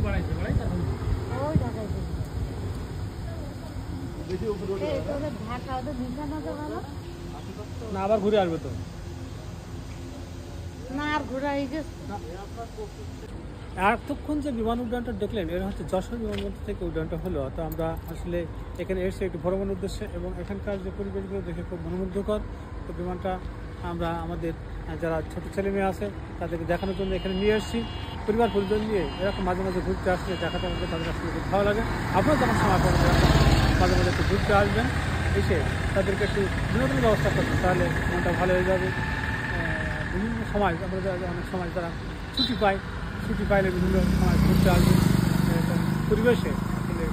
ওই ঢাকায় না আবার ঘুরে আসবে তো না আর ঘোরা হয়ে গেছে। এতক্ষণ যে বিমান উড্ডয়নটা দেখলেন এর হচ্ছে যশোর বিমানবন্দর থেকে উড্ডয়নটা হলো। তো আমরা আসলে এখানে এসে একটু ভ্রমণের উদ্দেশ্যে এবং এখানকার যে পরিবেশগুলো দেখে খুব মনোমুগ্ধকর। তো বিমানটা আমরা আমাদের যারা ছোট ছেলে মেয়ে আছে তাদেরকে দেখানোর জন্য এখানে নিয়ে এসেছি। পরিবার পরিজন নিয়ে এরকম মাঝে মাঝে ঘুরতে আসলে দেখাতে আমাদের তাদের আসলে খুব ভালো লাগে। আপনারা যখন সময় পাবেন মাঝে মাঝে একটু ঘুরতে আসবেন, এসে তাদেরকে একটু বিনোদনের ব্যবস্থা করবেন, তাহলে মনটা ভালো হয়ে যাবে। বিভিন্ন সময় আমরা অনেক সময় যারা ছুটি পাইলে বিভিন্ন সময় ঘুরতে আসবে, এরকম পরিবেশে আসলে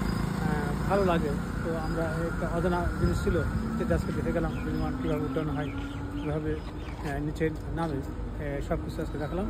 ভালো লাগে। তো আমরা একটা অজানা জিনিস ছিল যেটা আজকে দেখে গেলাম, বিমান কীভাবে উড্ডয়ন হয়, কীভাবে নিচে নামে, সব কিছু আজকে দেখালাম।